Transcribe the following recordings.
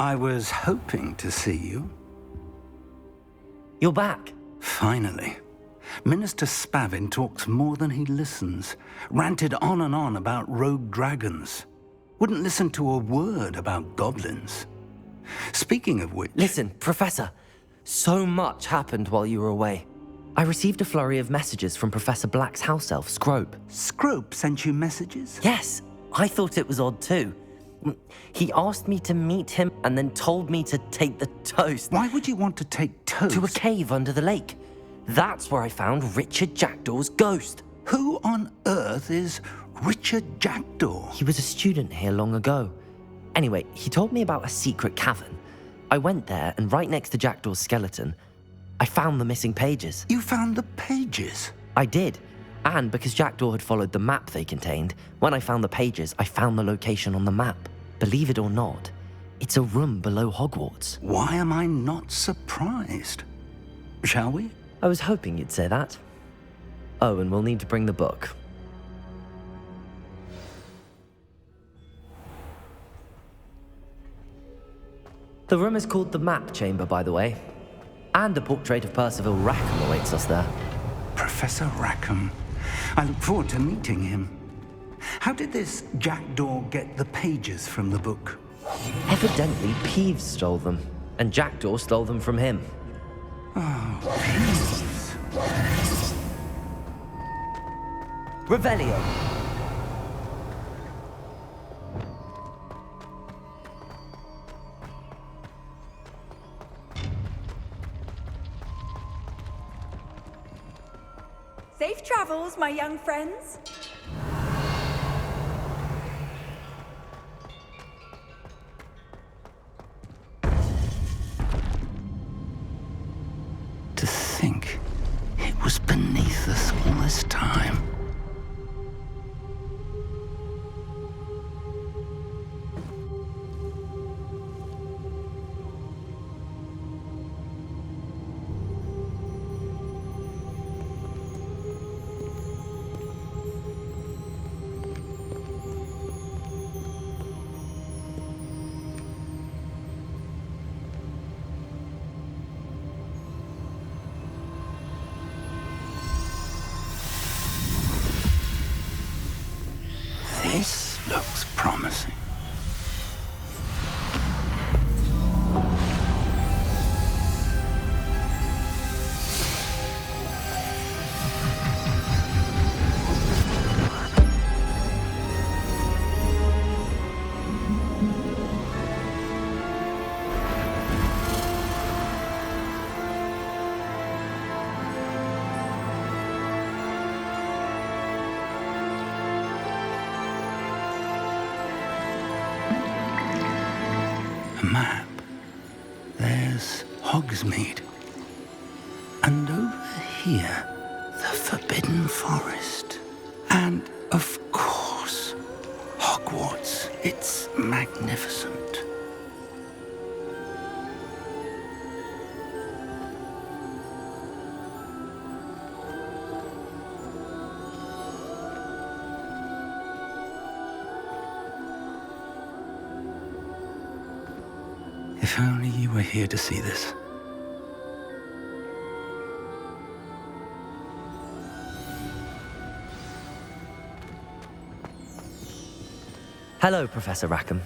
I was hoping to see you. You're back. Finally. Minister Spavin talks more than he listens. Ranted on and on about rogue dragons. Wouldn't listen to a word about goblins. Speaking of which... Listen, Professor. So much happened while you were away. I received a flurry of messages from Professor Black's house elf, Scrope. Scrope sent you messages? Yes, I thought it was odd too. He asked me to meet him and then told me to take the toast. Why would you want to take toast? To a cave under the lake. That's where I found Richard Jackdaw's ghost. Who on earth is Richard Jackdaw? He was a student here long ago. Anyway, he told me about a secret cavern. I went there, and right next to Jackdaw's skeleton, I found the missing pages. You found the pages? I did. And because Jackdaw had followed the map they contained, when I found the pages, I found the location on the map. Believe it or not, it's a room below Hogwarts. Why am I not surprised? Shall we? I was hoping you'd say that. Oh, and we'll need to bring the book. The room is called the Map Chamber, by the way. And a portrait of Percival Rackham awaits us there. Professor Rackham. I look forward to meeting him. How did this Jackdaw get the pages from the book? Evidently, Peeves stole them, and Jackdaw stole them from him. Oh, Peeves. Revelio. Safe travels, my young friends. To think it was beneath us all this time. This looks promising. A map. There's Hogsmeade. And over here, the Forbidden Forest. And, of course, Hogwarts. It's magnificent. If only you were here to see this. Hello, Professor Rackham.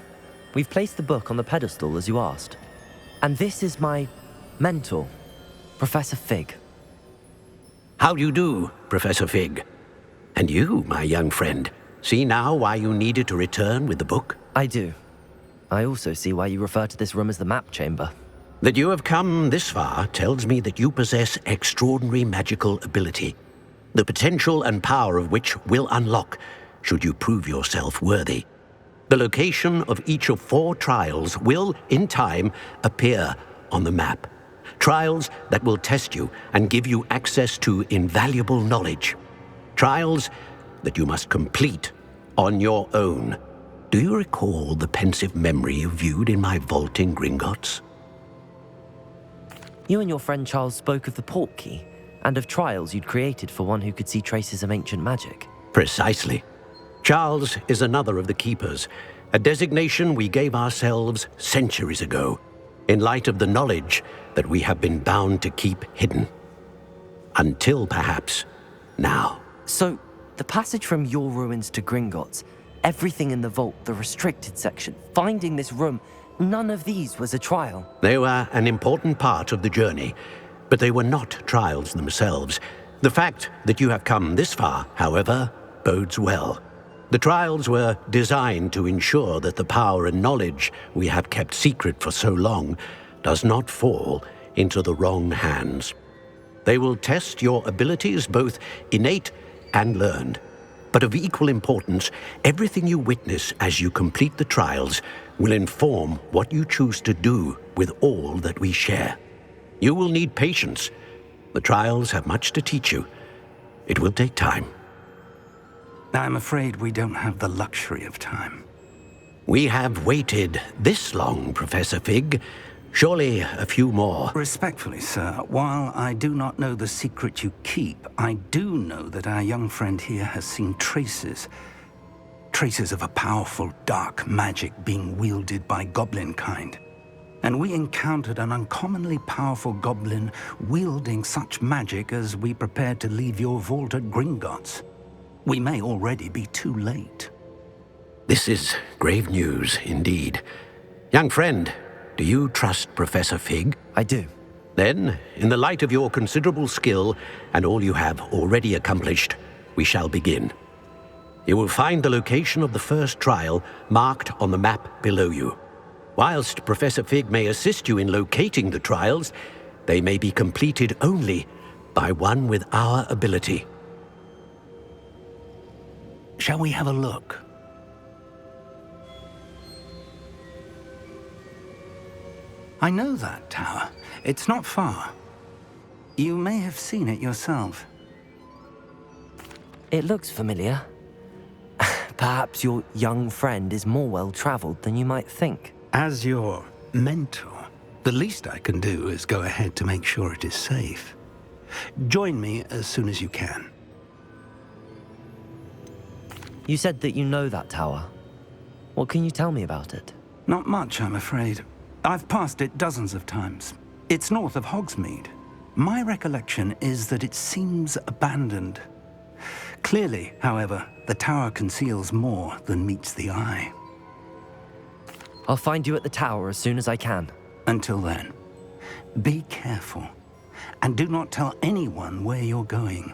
We've placed the book on the pedestal as you asked. And this is my mentor, Professor Fig. How do you do, Professor Fig? And you, my young friend, see now why you needed to return with the book? I do. I also see why you refer to this room as the Map Chamber. That you have come this far tells me that you possess extraordinary magical ability, the potential and power of which will unlock should you prove yourself worthy. The location of each of 4 trials will, in time, appear on the map. Trials that will test you and give you access to invaluable knowledge. Trials that you must complete on your own. Do you recall the pensive memory you viewed in my vault in Gringotts? You and your friend Charles spoke of the Portkey and of trials you'd created for one who could see traces of ancient magic. Precisely. Charles is another of the keepers, a designation we gave ourselves centuries ago, in light of the knowledge that we have been bound to keep hidden. Until perhaps now. So, the passage from your ruins to Gringotts, everything in the vault, the restricted section, finding this room, none of these was a trial. They were an important part of the journey, but they were not trials themselves. The fact that you have come this far, however, bodes well. The trials were designed to ensure that the power and knowledge we have kept secret for so long does not fall into the wrong hands. They will test your abilities, both innate and learned. But of equal importance, everything you witness as you complete the trials will inform what you choose to do with all that we share. You will need patience. The trials have much to teach you. It will take time. I'm afraid we don't have the luxury of time. We have waited this long, Professor Fig. Surely a few more. Respectfully, sir, while I do not know the secret you keep, I do know that our young friend here has seen traces of a powerful dark magic being wielded by goblin kind. And we encountered an uncommonly powerful goblin wielding such magic as we prepared to leave your vault at Gringotts. We may already be too late. This is grave news indeed. Young friend, do you trust Professor Fig? I do. Then, in the light of your considerable skill and all you have already accomplished, we shall begin. You will find the location of the first trial marked on the map below you. Whilst Professor Fig may assist you in locating the trials, they may be completed only by one with our ability. Shall we have a look? I know that tower. It's not far. You may have seen it yourself. It looks familiar. Perhaps your young friend is more well-traveled than you might think. As your mentor, the least I can do is go ahead to make sure it is safe. Join me as soon as you can. You said that you know that tower. What can you tell me about it? Not much, I'm afraid. I've passed it dozens of times. It's north of Hogsmeade. My recollection is that it seems abandoned. Clearly, however, the tower conceals more than meets the eye. I'll find you at the tower as soon as I can. Until then, be careful, and do not tell anyone where you're going.